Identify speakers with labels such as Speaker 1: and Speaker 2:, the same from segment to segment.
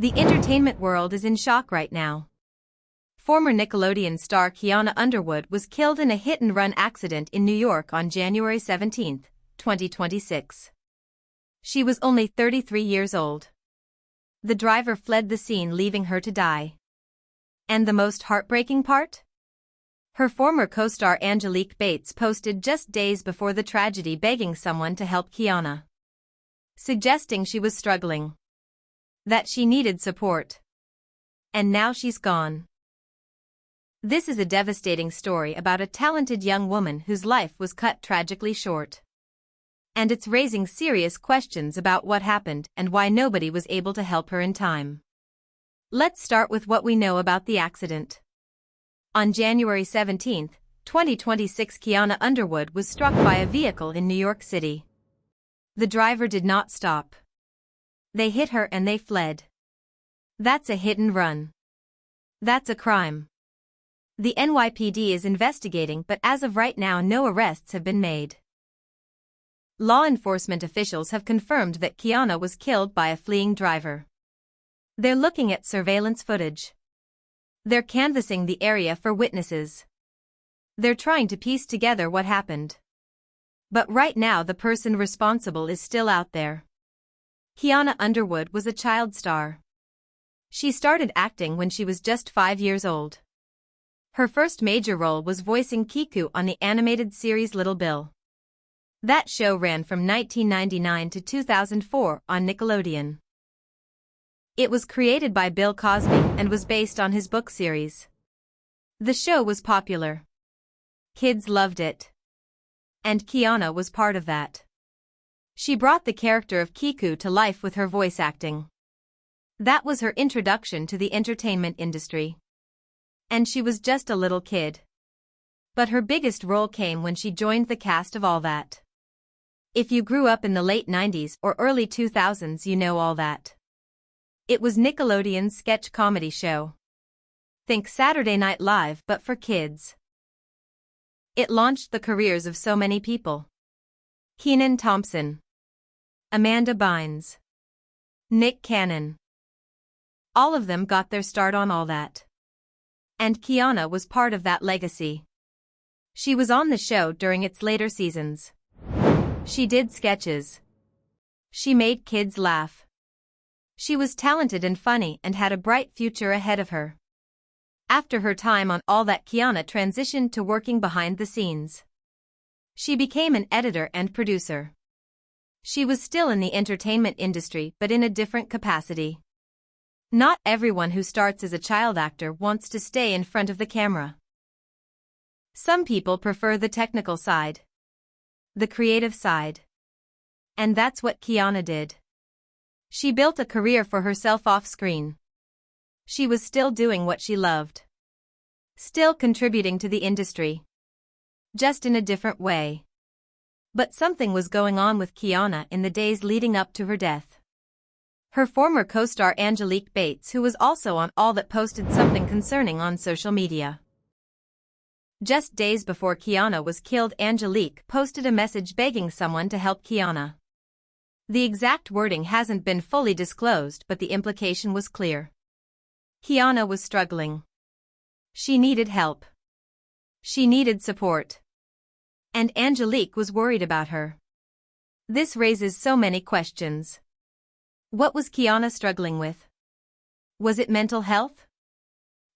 Speaker 1: The entertainment world is in shock right now. Former Nickelodeon star Kianna Underwood was killed in a hit-and-run accident in New York on January 17, 2026. She was only 33 years old. The driver fled the scene, leaving her to die. And the most heartbreaking part? Her former co-star Angelique Bates posted just days before the tragedy begging someone to help Kianna, suggesting she was struggling, that she needed support. And now she's gone. This is a devastating story about a talented young woman whose life was cut tragically short. And it's raising serious questions about what happened and why nobody was able to help her in time. Let's start with what we know about the accident. On January 17, 2026, Kianna Underwood was struck by a vehicle in New York City. The driver did not stop. They hit her and they fled. That's a hit and run. That's a crime. The NYPD is investigating, but as of right now no arrests have been made. Law enforcement officials have confirmed that Kianna was killed by a fleeing driver. They're looking at surveillance footage. They're canvassing the area for witnesses. They're trying to piece together what happened. But right now the person responsible is still out there. Kianna Underwood was a child star. She started acting when she was just 5 years old. Her first major role was voicing Kiku on the animated series Little Bill. That show ran from 1999 to 2004 on Nickelodeon. It was created by Bill Cosby and was based on his book series. The show was popular. Kids loved it. And Kianna was part of that. She brought the character of Kiku to life with her voice acting. That was her introduction to the entertainment industry. And she was just a little kid. But her biggest role came when she joined the cast of All That. If you grew up in the late 90s or early 2000s, you know All That. It was Nickelodeon's sketch comedy show. Think Saturday Night Live but for kids. It launched the careers of so many people. Kenan Thompson, Amanda Bynes, Nick Cannon. All of them got their start on All That. And Kianna was part of that legacy. She was on the show during its later seasons. She did sketches. She made kids laugh. She was talented and funny and had a bright future ahead of her. After her time on All That, Kianna transitioned to working behind the scenes. She became an editor and producer. She was still in the entertainment industry but in a different capacity. Not everyone who starts as a child actor wants to stay in front of the camera. Some people prefer the technical side, the creative side. And that's what Kianna did. She built a career for herself off-screen. She was still doing what she loved. Still contributing to the industry. Just in a different way. But something was going on with Kianna in the days leading up to her death. Her former co-star Angelique Bates, who was also on All That, posted something concerning on social media. Just days before Kianna was killed, Angelique posted a message begging someone to help Kianna. The exact wording hasn't been fully disclosed, but the implication was clear. Kianna was struggling. She needed help. She needed support. And Angelique was worried about her. This raises so many questions. What was Kianna struggling with? Was it mental health?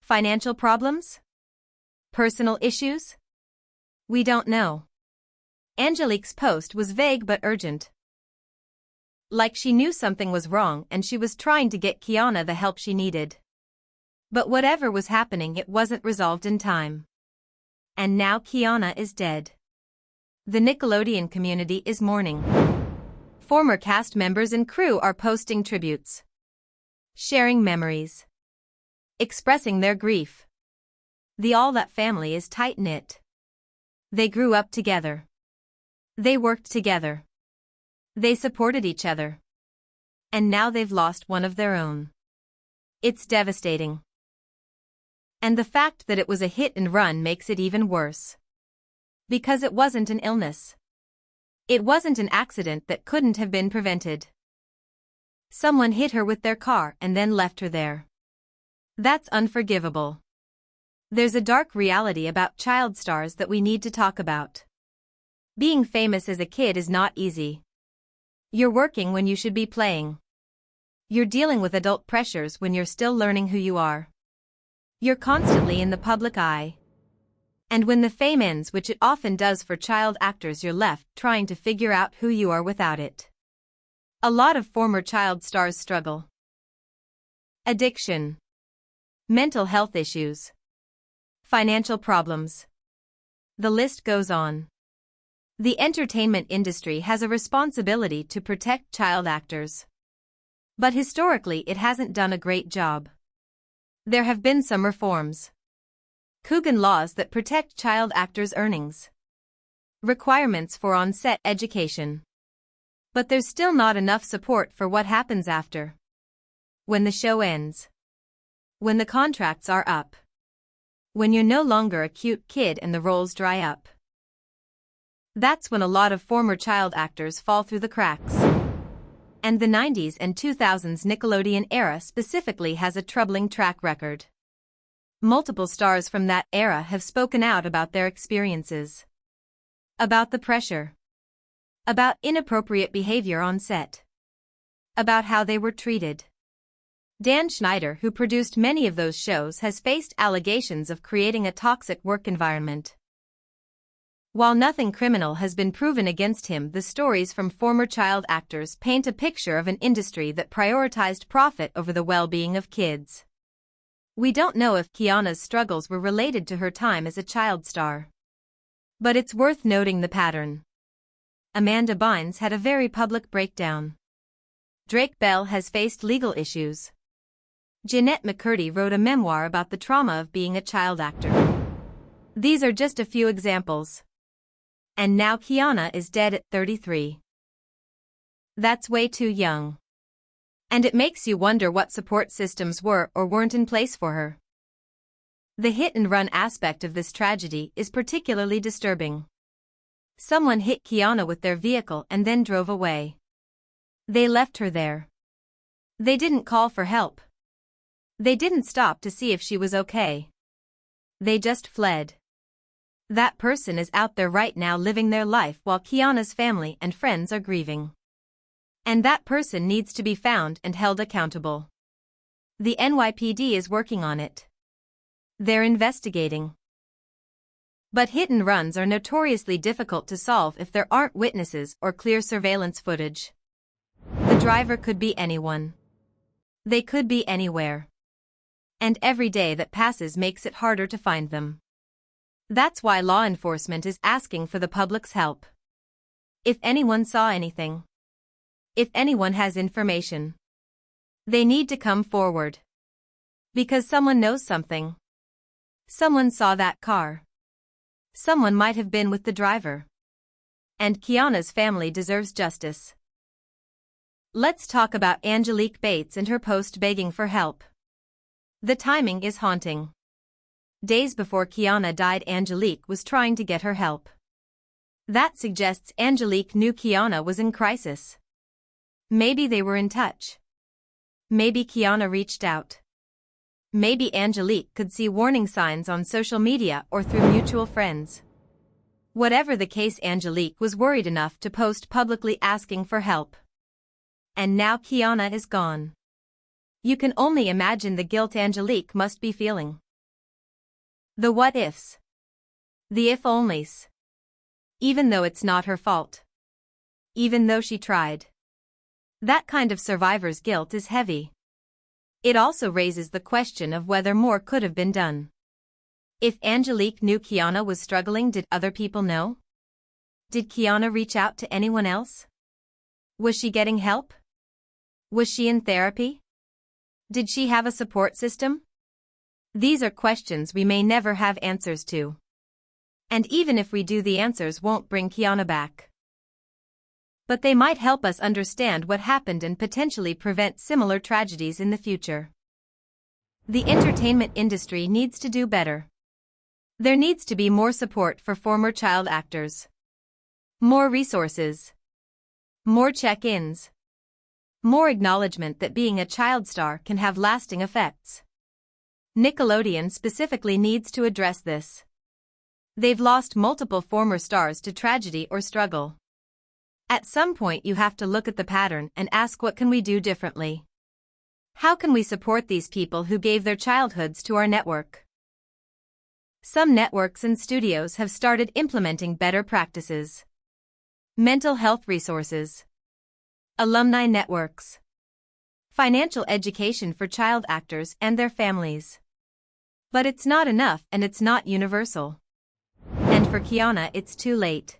Speaker 1: Financial problems? Personal issues? We don't know. Angelique's post was vague but urgent. Like she knew something was wrong and she was trying to get Kianna the help she needed. But whatever was happening, it wasn't resolved in time. And now Kianna is dead. The Nickelodeon community is mourning. Former cast members and crew are posting tributes, sharing memories, expressing their grief. The All That family is tight-knit. They grew up together. They worked together. They supported each other. And now they've lost one of their own. It's devastating. And the fact that it was a hit and run makes it even worse. Because it wasn't an illness. It wasn't an accident that couldn't have been prevented. Someone hit her with their car and then left her there. That's unforgivable. There's a dark reality about child stars that we need to talk about. Being famous as a kid is not easy. You're working when you should be playing. You're dealing with adult pressures when you're still learning who you are. You're constantly in the public eye. And when the fame ends, which it often does for child actors, you're left trying to figure out who you are without it. A lot of former child stars struggle. Addiction. Mental health issues. Financial problems. The list goes on. The entertainment industry has a responsibility to protect child actors. But historically it hasn't done a great job. There have been some reforms. Coogan laws that protect child actors' earnings. Requirements for on-set education. But there's still not enough support for what happens after. When the show ends. When the contracts are up. When you're no longer a cute kid and the roles dry up. That's when a lot of former child actors fall through the cracks. And the 90s and 2000s Nickelodeon era specifically has a troubling track record. Multiple stars from that era have spoken out about their experiences. About the pressure. About inappropriate behavior on set. About how they were treated. Dan Schneider, who produced many of those shows, has faced allegations of creating a toxic work environment. While nothing criminal has been proven against him, the stories from former child actors paint a picture of an industry that prioritized profit over the well-being of kids. We don't know if Kianna's struggles were related to her time as a child star. But it's worth noting the pattern. Amanda Bynes had a very public breakdown. Drake Bell has faced legal issues. Jeanette McCurdy wrote a memoir about the trauma of being a child actor. These are just a few examples. And now Kianna is dead at 33. That's way too young. And it makes you wonder what support systems were or weren't in place for her. The hit-and-run aspect of this tragedy is particularly disturbing. Someone hit Kianna with their vehicle and then drove away. They left her there. They didn't call for help. They didn't stop to see if she was okay. They just fled. That person is out there right now living their life while Kianna's family and friends are grieving. And that person needs to be found and held accountable. The NYPD is working on it. They're investigating. But hit-and-runs are notoriously difficult to solve if there aren't witnesses or clear surveillance footage. The driver could be anyone. They could be anywhere. And every day that passes makes it harder to find them. That's why law enforcement is asking for the public's help. If anyone saw anything, if anyone has information, they need to come forward. Because someone knows something. Someone saw that car. Someone might have been with the driver. And Kianna's family deserves justice. Let's talk about Angelique Bates and her post begging for help. The timing is haunting. Days before Kianna died, Angelique was trying to get her help. That suggests Angelique knew Kianna was in crisis. Maybe they were in touch. Maybe Kianna reached out. Maybe Angelique could see warning signs on social media or through mutual friends. Whatever the case, Angelique was worried enough to post publicly asking for help. And now Kianna is gone. You can only imagine the guilt Angelique must be feeling. The what-ifs. The if-onlys. Even though it's not her fault. Even though she tried. That kind of survivor's guilt is heavy. It also raises the question of whether more could have been done. If Angelique knew Kianna was struggling, did other people know? Did Kianna reach out to anyone else? Was she getting help? Was she in therapy? Did she have a support system? These are questions we may never have answers to. And even if we do, the answers won't bring Kianna back. But they might help us understand what happened and potentially prevent similar tragedies in the future. The entertainment industry needs to do better. There needs to be more support for former child actors. More resources. More check-ins. More acknowledgement that being a child star can have lasting effects. Nickelodeon specifically needs to address this. They've lost multiple former stars to tragedy or struggle. At some point you have to look at the pattern and ask, what can we do differently? How can we support these people who gave their childhoods to our network? Some networks and studios have started implementing better practices. Mental health resources. Alumni networks. Financial education for child actors and their families. But it's not enough, and it's not universal. And for Kianna, it's too late.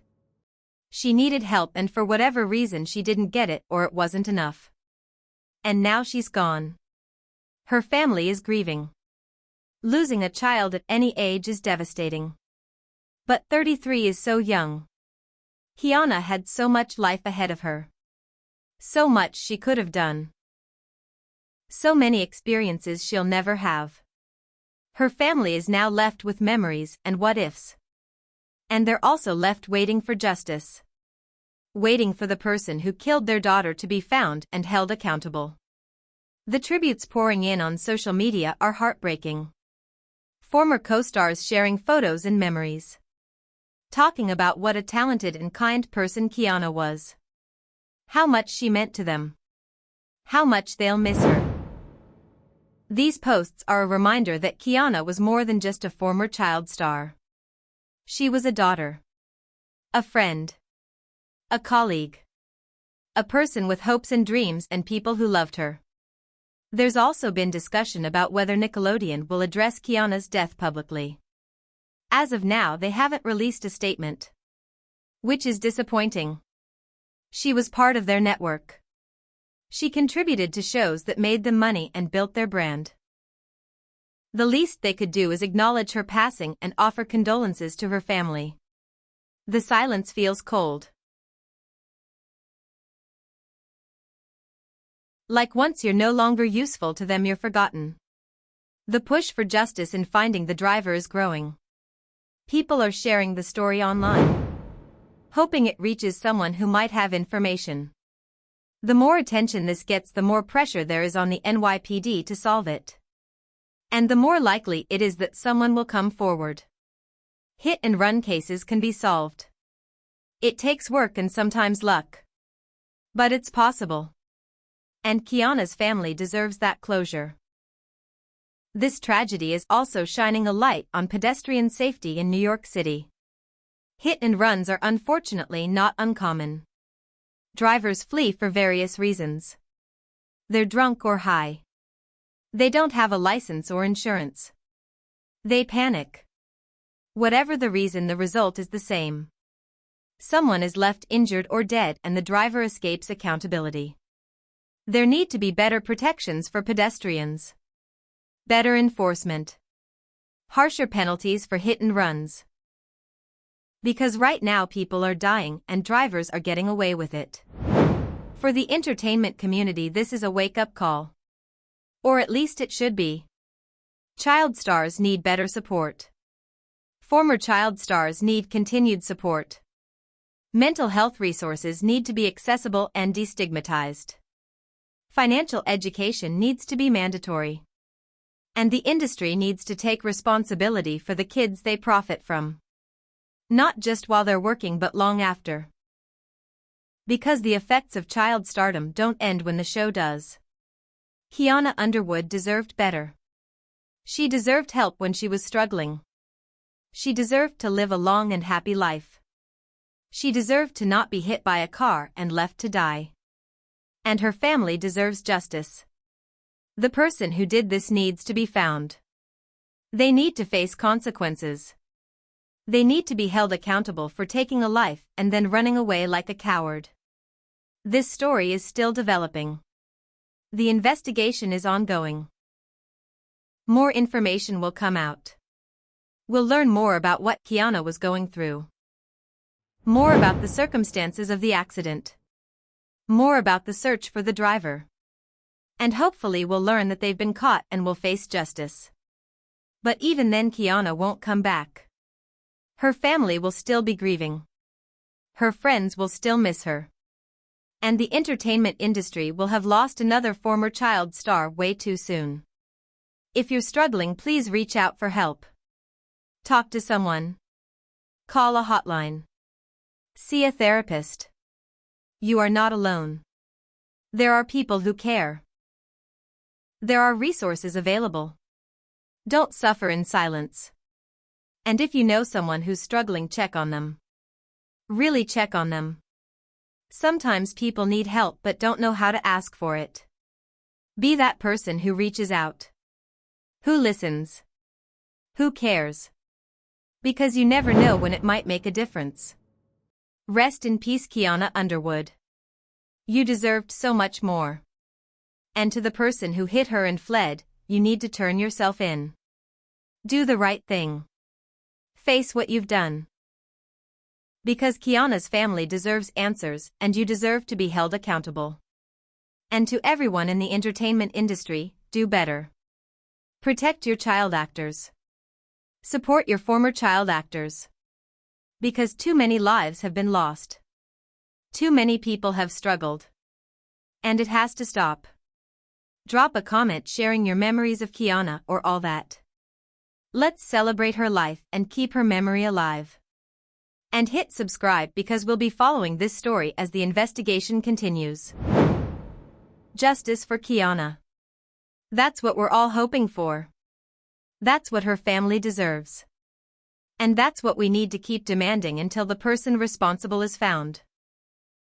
Speaker 1: She needed help, and for whatever reason she didn't get it, or it wasn't enough. And now she's gone. Her family is grieving. Losing a child at any age is devastating. But 33 is so young. Kianna had so much life ahead of her. So much she could have done. So many experiences she'll never have. Her family is now left with memories and what-ifs. And they're also left waiting for justice. Waiting for the person who killed their daughter to be found and held accountable. The tributes pouring in on social media are heartbreaking. Former co-stars sharing photos and memories. Talking about what a talented and kind person Kianna was. How much she meant to them. How much they'll miss her. These posts are a reminder that Kianna was more than just a former child star. She was a daughter. A friend. A colleague. A person with hopes and dreams and people who loved her. There's also been discussion about whether Nickelodeon will address Kianna's death publicly. As of now, they haven't released a statement. Which is disappointing. She was part of their network. She contributed to shows that made them money and built their brand. The least they could do is acknowledge her passing and offer condolences to her family. The silence feels cold. Like once you're no longer useful to them, you're forgotten. The push for justice in finding the driver is growing. People are sharing the story online, hoping it reaches someone who might have information. The more attention this gets, the more pressure there is on the NYPD to solve it. And the more likely it is that someone will come forward. Hit-and-run cases can be solved. It takes work and sometimes luck. But it's possible. And Kianna's family deserves that closure. This tragedy is also shining a light on pedestrian safety in New York City. Hit-and-runs are unfortunately not uncommon. Drivers flee for various reasons. They're drunk or high. They don't have a license or insurance. They panic. Whatever the reason, the result is the same. Someone is left injured or dead and the driver escapes accountability. There need to be better protections for pedestrians. Better enforcement. Harsher penalties for hit-and-runs. Because right now people are dying and drivers are getting away with it. For the entertainment community, this is a wake-up call. Or at least it should be. Child stars need better support. Former child stars need continued support. Mental health resources need to be accessible and destigmatized. Financial education needs to be mandatory. And the industry needs to take responsibility for the kids they profit from. Not just while they're working but long after. Because the effects of child stardom don't end when the show does. Kianna Underwood deserved better. She deserved help when she was struggling. She deserved to live a long and happy life. She deserved to not be hit by a car and left to die. And her family deserves justice. The person who did this needs to be found. They need to face consequences. They need to be held accountable for taking a life and then running away like a coward. This story is still developing. The investigation is ongoing. More information will come out. We'll learn more about what Kianna was going through. More about the circumstances of the accident. More about the search for the driver. And hopefully we'll learn that they've been caught and will face justice. But even then, Kianna won't come back. Her family will still be grieving. Her friends will still miss her. And the entertainment industry will have lost another former child star way too soon. If you're struggling, please reach out for help. Talk to someone. Call a hotline. See a therapist. You are not alone. There are people who care. There are resources available. Don't suffer in silence. And if you know someone who's struggling, check on them. Really check on them. Sometimes people need help but don't know how to ask for it. Be that person who reaches out. Who listens. Who cares. Because you never know when it might make a difference. Rest in peace, Kianna Underwood. You deserved so much more. And to the person who hit her and fled, you need to turn yourself in. Do the right thing. Face what you've done. Because Kianna's family deserves answers and you deserve to be held accountable. And to everyone in the entertainment industry, do better. Protect your child actors. Support your former child actors. Because too many lives have been lost. Too many people have struggled. And it has to stop. Drop a comment sharing your memories of Kianna or all that. Let's celebrate her life and keep her memory alive. And hit subscribe because we'll be following this story as the investigation continues. Justice for Kianna. That's what we're all hoping for. That's what her family deserves. And that's what we need to keep demanding until the person responsible is found.